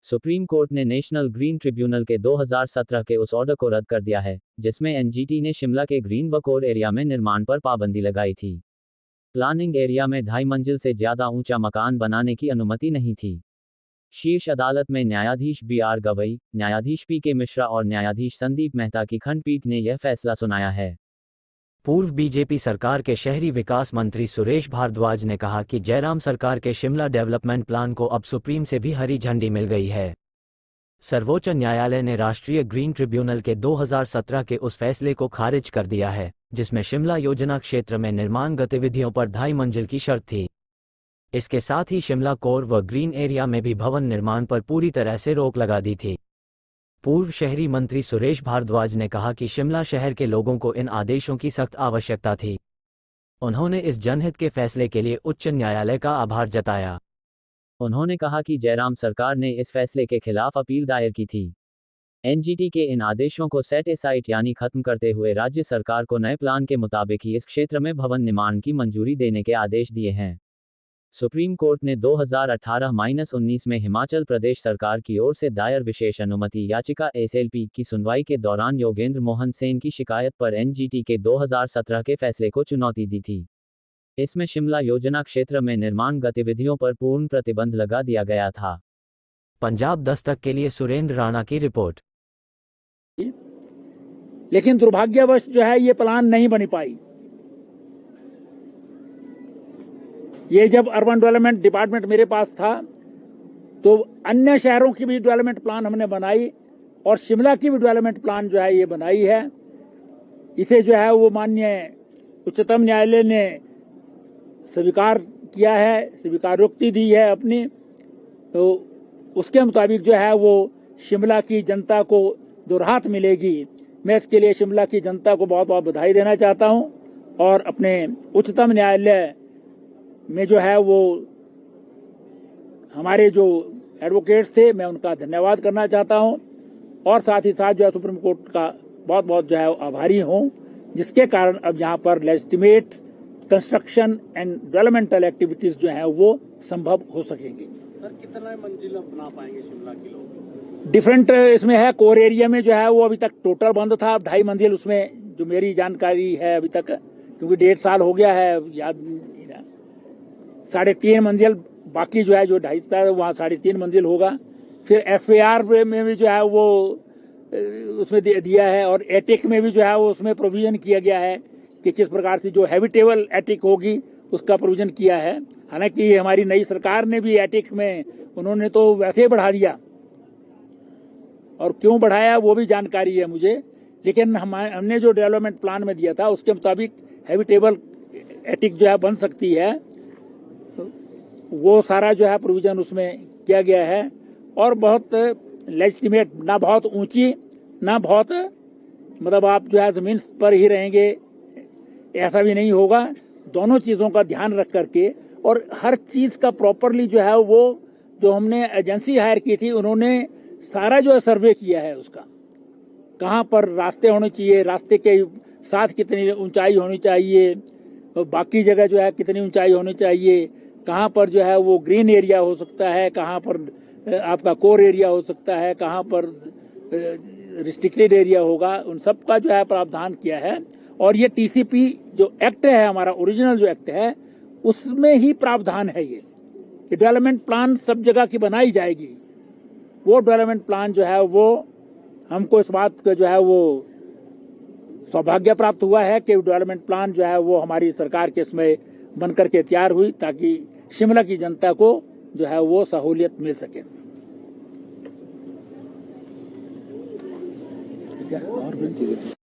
Supreme court ने national green tribunal के 2017 के उस ऑर्डर को रद्द कर दिया है जिसमें एनजीटी ने शिमला के ग्रीन व कोर एरिया में निर्माण पर पाबंदी लगाई थी। प्लानिंग एरिया में 2.5 मंजिल से ज्यादा ऊंचा मकान बनाने की अनुमति नहीं थी। शीर्ष अदालत में न्यायाधीश BR गवई, न्यायाधीश PK मिश्रा और न्यायाधीश संदीप मेहता की खंडपीठ ने यह फैसला सुनाया है। पूर्व बीजेपी सरकार के शहरी विकास मंत्री सुरेश भारद्वाज ने कहा कि जयराम सरकार के शिमला डेवलपमेंट प्लान को अब सुप्रीम से भी हरी झंडी मिल गई है। सर्वोच्च न्यायालय ने राष्ट्रीय ग्रीन ट्रिब्यूनल के 2017 के उस फैसले को खारिज कर दिया है जिसमें शिमला योजना क्षेत्र में निर्माण गतिविधियों पर 2.5 मंजिल की शर्त थी। इसके साथ ही शिमला कोर व ग्रीन एरिया में भी भवन निर्माण पर पूरी तरह से रोक लगा दी थी। पूर्व शहरी मंत्री सुरेश भारद्वाज ने कहा कि शिमला शहर के लोगों को इन आदेशों की सख्त आवश्यकता थी। उन्होंने इस जनहित के फैसले के लिए उच्च न्यायालय का आभार जताया। उन्होंने कहा कि जयराम सरकार ने इस फैसले के खिलाफ अपील दायर की थी। एनजीटी के इन आदेशों को सेट एसाइड यानी खत्म करते हुए राज्य सरकार को नए प्लान के मुताबिक ही इस क्षेत्र में भवन निर्माण की मंजूरी देने के आदेश दिए हैं। सुप्रीम कोर्ट ने 2018-19 में हिमाचल प्रदेश सरकार की ओर से दायर विशेष अनुमति याचिका SLP की सुनवाई के दौरान योगेंद्र मोहन सेन की शिकायत पर एनजीटी के 2017 के फैसले को चुनौती दी थी। इसमें शिमला योजना क्षेत्र में निर्माण गतिविधियों पर पूर्ण प्रतिबंध लगा दिया गया था। पंजाब दस्तक के लिए सुरेंद्र राणा की रिपोर्ट। लेकिन दुर्भाग्यवश जो है ये प्लान नहीं बन पाई। ये जब अर्बन डेवलपमेंट डिपार्टमेंट मेरे पास था तो अन्य शहरों की भी डेवलपमेंट प्लान हमने बनाई और शिमला की भी डेवलपमेंट प्लान जो है ये बनाई है। इसे जो है वो माननीय उच्चतम न्यायालय ने स्वीकार किया है, स्वीकारोक्ति दी है अपनी। तो उसके मुताबिक जो है वो शिमला की जनता को जो राहत मिलेगी, मैं इसके लिए शिमला की जनता को बहुत बहुत बधाई देना चाहता हूं और अपने उच्चतम न्यायालय में जो है वो हमारे जो एडवोकेट्स थे मैं उनका धन्यवाद करना चाहता हूं और साथ ही साथ जो है सुप्रीम कोर्ट का बहुत बहुत जो है आभारी हूं जिसके कारण अब यहाँ पर legitimate construction and developmental activities जो है वो संभव हो सकेंगी। सर कितना मंजिल बना पाएंगे शिमला के लोग? डिफरेंट इसमें है। कोर एरिया में जो है वो अभी तक टोटल बंद था, अब 2.5 मंजिल उसमें जो मेरी जानकारी है अभी तक, क्योंकि 1.5 साल हो गया है, याद 3.5 मंजिल बाकी जो है जो 2.5 था वहाँ 3.5 मंजिल होगा। फिर FAR में भी जो है वो उसमें दिया है और एटिक में भी जो है वो उसमें प्रोविजन किया गया है कि किस प्रकार से जो हैबिटेबल एटिक होगी उसका प्रोविजन किया है। हालांकि हमारी नई सरकार ने भी एटिक में उन्होंने तो वैसे ही बढ़ा दिया और क्यों बढ़ाया वो भी जानकारी है मुझे, लेकिन हमने जो डेवलपमेंट प्लान में दिया था उसके मुताबिक हैबिटेबल एटिक जो है बन सकती है, वो सारा जो है प्रोविजन उसमें किया गया है। और बहुत लेजिटिमेट, ना बहुत ऊंची ना बहुत मतलब आप जो है जमीन पर ही रहेंगे ऐसा भी नहीं होगा। दोनों चीज़ों का ध्यान रख करके और हर चीज़ का प्रॉपरली जो है वो जो हमने एजेंसी हायर की थी उन्होंने सारा जो है सर्वे किया है उसका, कहाँ पर रास्ते होने चाहिए, रास्ते के साथ कितनी ऊंचाई होनी चाहिए, बाकी जगह जो है कितनी ऊंचाई होनी चाहिए, कहाँ पर जो है वो ग्रीन एरिया हो सकता है, कहाँ पर आपका कोर एरिया हो सकता है, कहाँ पर रिस्ट्रिक्टेड एरिया होगा, उन सब का जो है प्रावधान किया है। और ये TCP जो एक्ट है हमारा ओरिजिनल जो एक्ट है उसमें ही प्रावधान है ये डेवलपमेंट प्लान सब जगह की बनाई जाएगी। वो डेवलपमेंट प्लान जो है वो हमको इस बात का जो है वो सौभाग्य प्राप्त हुआ है कि डेवलपमेंट प्लान जो है वो हमारी सरकार के इसमें बनकर के तैयार हुई ताकि शिमला की जनता को जो है वो सहूलियत मिल सके। और